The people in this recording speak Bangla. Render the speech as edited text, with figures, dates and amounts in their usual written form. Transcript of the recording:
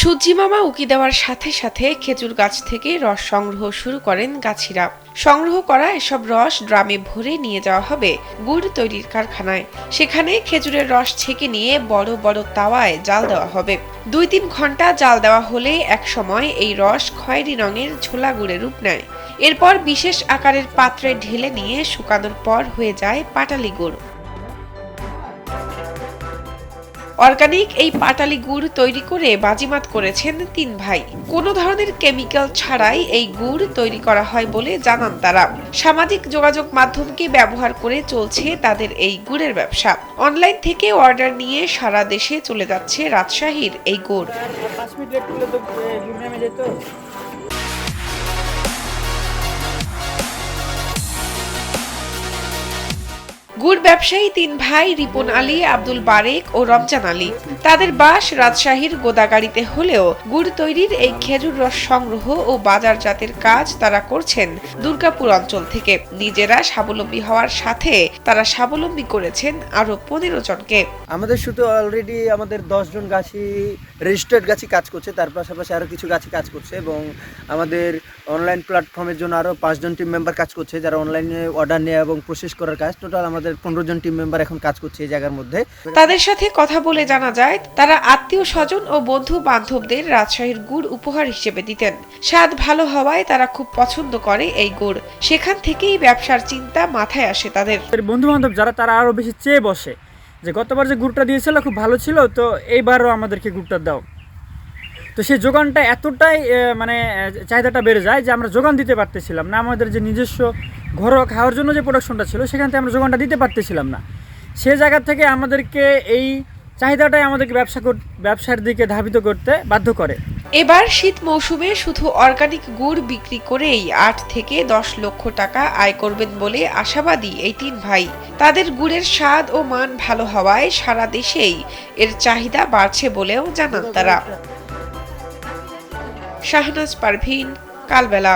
সূর্যি মামা উকি দেওয়ার সাথে সাথে খেজুর গাছ থেকে রস সংগ্রহ শুরু করেন গাছিরা। সংগ্রহ করা এসব রস ড্রামে ভরে নিয়ে যাওয়া হবে গুড় তৈরির কারখানায়। সেখানে খেজুরের রস ছেঁকে নিয়ে বড় বড় তাওয়ায় জাল দেওয়া হবে। ২-৩ ঘন্টা জাল দেওয়া হলে একসময় এই রস খয়েরি রঙের ঝোলা গুড়ের রূপ নেয়। এরপর বিশেষ আকারের পাত্রে ঢেলে নিয়ে শুকানোর পর হয়ে যায় পাটালি গুড়। অর্গানিক এই পাটালি গুড় তৈরি করে বাজিমাত করেছেন ৩ ভাই। কোনো ধরনের কেমিক্যাল ছাড়াই এই গুড় তৈরি করা হয় বলে জানান তারা। সামাজিক যোগাযোগ মাধ্যমকে ব্যবহার করে চলছে তাদের এই গুড়ের ব্যবসা। অনলাইন থেকে অর্ডার নিয়ে সারা দেশে চলে যাচ্ছে রাজশাহীর এই গুড়। গুড় ব্যবসায়ী ৩ ভাই রিপন আলী, আব্দুল বারেক ও রমজান আলী। তাদের বাস রাজশাহীর গোদাগাড়িতে হলেও গুড় তৈরির এই খেজুর রস সংগ্রহ ও বাজারজাতের কাজ তারা করছেন দুর্গাপুর অঞ্চল থেকে। নিজেরা স্বাবলম্বী হওয়ার সাথে তারা স্বাবলম্বী করেছেন আরো ১৫ জনকে। আমাদের শুধু অলরেডি আমাদের ১০ জন গাছি রেজিস্টার্ড গাছি কাজ করছে, তার পাশাপাশি আরও কিছু গাছি কাজ করছে এবং আমাদের অনলাইন প্ল্যাটফর্মের জন্য আরও ৫ জন টিম মেম্বার কাজ করছে, যারা অনলাইনে অর্ডার নেওয়া এবং প্রসেস করার কাজ। টোটাল আমাদের ১৫ জন টিম মেম্বার এখন কাজ করছে এই জায়গার মধ্যে। তাদের সাথে কথা বলে জানা যায় তারা আত্মীয় স্বজন ও বন্ধু বান্ধবদের রাজশাহীর গুড় উপহার হিসেবে দিতেন। স্বাদ ভালো হওয়ায় তারা খুব পছন্দ করে এই গুড়। সেখান থেকেই ব্যবসার চিন্তা মাথায় আসে তাদের। বন্ধু বান্ধব যারা তারা আরো বেশি চেয়ে বসে যে গতবার যে গুড়টা দিয়েছিল খুব ভালো ছিল, তো এইবারও আমাদেরকে গুড়টা দাও। তো সেই যোগানটা এতটাই চাহিদাটা বেড়ে যায় যে আমরা যোগান দিতে পারতেছিলাম না। আমাদের যে নিজস্ব ঘরোয়া খাওয়ার জন্য যে প্রোডাকশনটা ছিল সেখান থেকে আমরা যোগানটা দিতে পারতেছিলাম না। সে জায়গা থেকে আমাদেরকে এই চাহিদাটাই আমাদেরকে ব্যবসার দিকে ধাবিত করতে বাধ্য করে। এবার শীত মৌসুমে শুধু অর্গানিক গুড় বিক্রি করেই ৮ থেকে ১০ লক্ষ টাকা আয় করবেন বলে আশাবাদী এই ৩ ভাই। তাদের গুড়ের স্বাদ ও মান ভালো হওয়ায় সারা দেশেই এর চাহিদা বাড়ছে বলেও জানান তারা। শাহনাজ পারভীন, কালবেলা।